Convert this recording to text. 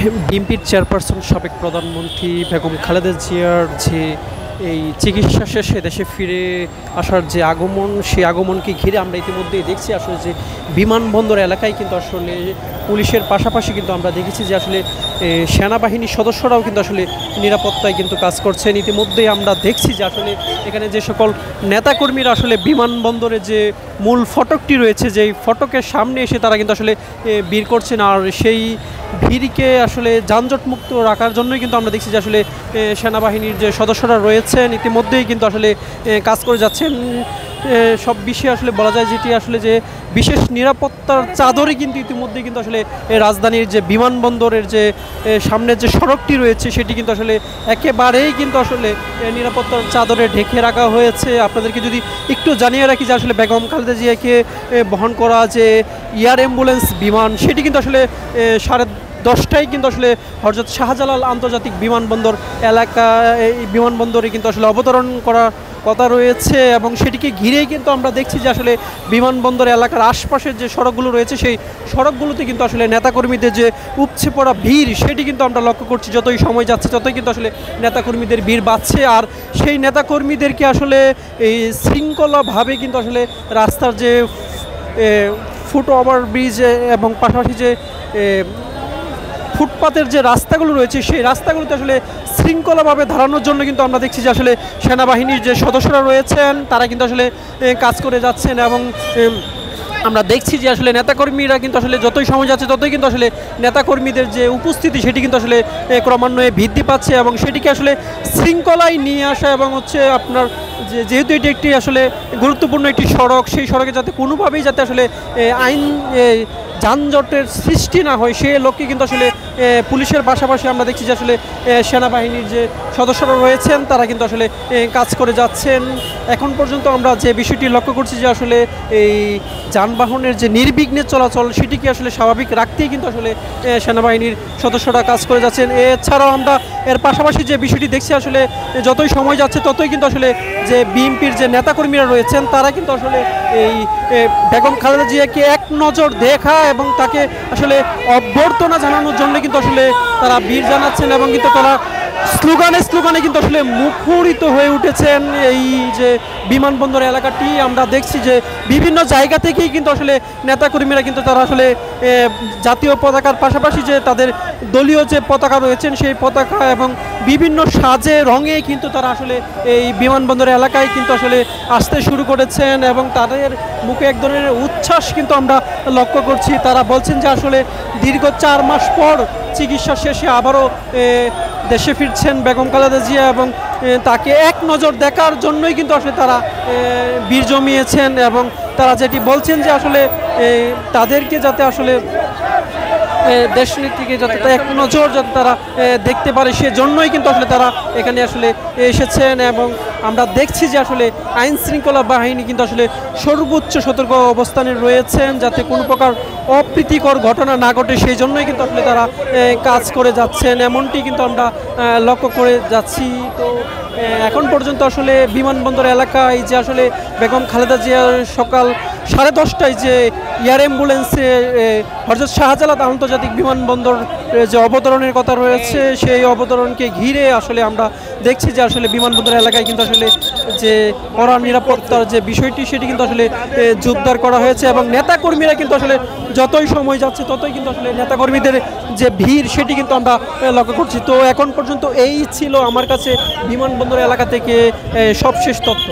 বিএনপির চেয়ারপারসন সাবেক প্রধানমন্ত্রী বেগম খালেদা জিয়ার যে এই চিকিৎসা শেষে দেশে ফিরে আসার যে আগমন, সেই আগমনকে ঘিরে আমরা ইতিমধ্যেই দেখছি আসলে যে বিমানবন্দর এলাকায় কিন্তু আসলে পুলিশের পাশাপাশি কিন্তু আমরা দেখেছি যে আসলে সেনাবাহিনীর সদস্যরাও কিন্তু আসলে নিরাপত্তায় কিন্তু কাজ করছেন। ইতিমধ্যেই আমরা দেখছি যে আসলে এখানে যে সকল নেতাকর্মীরা আসলে বিমানবন্দরে যে মূল ফটকটি রয়েছে, যেই ফটকের সামনে এসে তারা কিন্তু আসলে ভিড় করছেন, আর সেই ভিড়কে আসলে যানজটমুক্ত রাখার জন্যই কিন্তু আমরা দেখছি যে আসলে সেনাবাহিনীর যে সদস্যরা রয়েছেন ইতিমধ্যেই কিন্তু আসলে কাজ করে যাচ্ছেন। সব বিষয়ে আসলে বলা যায় যেটি আসলে যে বিশেষ নিরাপত্তার চাদরে কিন্তু ইতিমধ্যেই কিন্তু আসলে রাজধানীর যে বিমানবন্দরের যে সামনের যে সড়কটি রয়েছে সেটি কিন্তু আসলে একেবারেই কিন্তু আসলে নিরাপত্তার চাদরে ঢেকে রাখা হয়েছে। আপনাদেরকে যদি একটু জানিয়ে রাখি যে আসলে বেগম খালেদা জিয়াকে বহন করা যে এয়ার অ্যাম্বুলেন্স বিমান, সেটি কিন্তু আসলে 10:30টায় কিন্তু আসলে হযরত শাহজালাল আন্তর্জাতিক বিমানবন্দর এলাকা এই বিমানবন্দরে কিন্তু আসলে অবতরণ করার কথা রয়েছে, এবং সেটিকে ঘিরেই কিন্তু আমরা দেখছি যে আসলে বিমানবন্দর এলাকার আশপাশের যে সড়কগুলো রয়েছে সেই সড়কগুলোতে কিন্তু আসলে নেতাকর্মীদের যে উপচে পড়া ভিড় সেটি কিন্তু আমরা লক্ষ্য করছি। যতই সময় যাচ্ছে ততই কিন্তু আসলে নেতাকর্মীদের ভিড় বাড়ছে, আর সেই নেতাকর্মীদেরকে আসলে এই শৃঙ্খলাভাবে কিন্তু আসলে রাস্তার যে ফুট ওভার ব্রিজ এবং পাশাপাশি যে ফুটপাতের যে রাস্তাগুলো রয়েছে সেই রাস্তাগুলোতে আসলে শৃঙ্খলাভাবে ধারানোর জন্য কিন্তু আমরা দেখছি যে আসলে সেনাবাহিনীর যে সদস্যরা রয়েছেন তারা কিন্তু আসলে কাজ করে যাচ্ছেন, এবং আমরা দেখছি যে আসলে নেতাকর্মীরা কিন্তু আসলে যতই সময় যাচ্ছে ততই কিন্তু আসলে নেতাকর্মীদের যে উপস্থিতি সেটি কিন্তু আসলে ক্রমান্বয়ে বৃদ্ধি পাচ্ছে, এবং সেটিকে আসলে শৃঙ্খলায় নিয়ে আসা এবং আপনার যেহেতু এটি একটি আসলে গুরুত্বপূর্ণ একটি সড়ক, সেই সড়কে যাতে কোনোভাবেই যাতে আসলে আইন যানজটের সৃষ্টি না হয় সেই লক্ষ্যে কিন্তু আসলে পুলিশের পাশাপাশি আমরা দেখছি যে আসলে সেনাবাহিনীর যে সদস্যরা রয়েছেন তারা কিন্তু আসলে কাজ করে যাচ্ছেন। এখন পর্যন্ত আমরা যে বিষয়টি লক্ষ্য করছি যে আসলে এই যানবাহনের যে নির্বিঘ্নে চলাচল সেটিকে আসলে স্বাভাবিক রাখতেই কিন্তু আসলে সেনাবাহিনীর সদস্যরা কাজ করে যাচ্ছেন। এছাড়াও আমরা এর পাশাপাশি যে বিষয়টি দেখছি আসলে যতই সময় যাচ্ছে ততই কিন্তু আসলে যে বিএনপির যে নেতাকর্মীরা রয়েছেন তারা কিন্তু আসলে এই বেগম খালেদা জিয়াকে এক নজর দেখা এবং তাকে আসলে অভ্যর্থনা জানানোর জন্য কিন্তু আসলে তারা ভিড় জানাচ্ছেন, এবং কিন্তু তারা স্লোগানে কিন্তু আসলে মুখরিত হয়ে উঠেছেন। এই যে বিমানবন্দর এলাকাটি আমরা দেখছি যে বিভিন্ন জায়গা থেকেই কিন্তু আসলে নেতাকর্মীরা কিন্তু তারা আসলে জাতীয় পতাকার পাশাপাশি যে তাদের দলীয় যে পতাকা রয়েছেন সেই পতাকা এবং বিভিন্ন সাজে রঙে কিন্তু তারা আসলে এই বিমানবন্দর এলাকায় কিন্তু আসলে আসতে শুরু করেছেন, এবং তাদের মুখে এক ধরনের উচ্ছ্বাস কিন্তু আমরা লক্ষ্য করছি। তারা বলছেন যে আসলে দীর্ঘ 4 মাস পর চিকিৎসা শেষে আবারও দেশে ফিরছেন বেগম খালেদা জিয়া, এবং তাকে এক নজর দেখার জন্যই কিন্তু আসলে তারা ভিড় জমিয়েছেন, এবং তারা যেটি বলছেন যে আসলে তাদেরকে যাতে আসলে দেশনেত্রীকে যাতে এক নজর যাতে তারা দেখতে পারে সেজন্যই কিন্তু আসলে তারা এখানে আসলে এসেছেন, এবং আমরা দেখছি যে আসলে আইন শৃঙ্খলা বাহিনী কিন্তু আসলে সর্বোচ্চ সতর্ক অবস্থানে রয়েছেন যাতে কোনো প্রকার অপ্রীতিকর ঘটনা না ঘটে, সেই জন্যই কিন্তু আসলে তারা কাজ করে যাচ্ছেন, এমনটি কিন্তু আমরা লক্ষ্য করে যাচ্ছি। তো এখন পর্যন্ত আসলে বিমানবন্দর এলাকায় যে আসলে বেগম খালেদা জিয়ার সকাল 10:30টায় যে এয়ার অ্যাম্বুলেন্সে হযরত শাহজালাল আন্তর্জাতিক বিমানবন্দর যে অবতরণের কথা রয়েছে সেই অবতরণকে ঘিরে আসলে আমরা দেখছি যে আসলে বিমানবন্দর এলাকায় কিন্তু আসলে যে কড়া নিরাপত্তার যে বিষয়টি সেটি কিন্তু আসলে জোরদার করা হয়েছে, এবং নেতাকর্মীরা কিন্তু আসলে যতই সময় যাচ্ছে ততই কিন্তু আসলে নেতাকর্মীদের যে ভিড় সেটি কিন্তু আমরা লক্ষ্য করছি। তো এখন পর্যন্ত এই ছিল আমার কাছে বিমানবন্দর এলাকা থেকে সবশেষ তথ্য।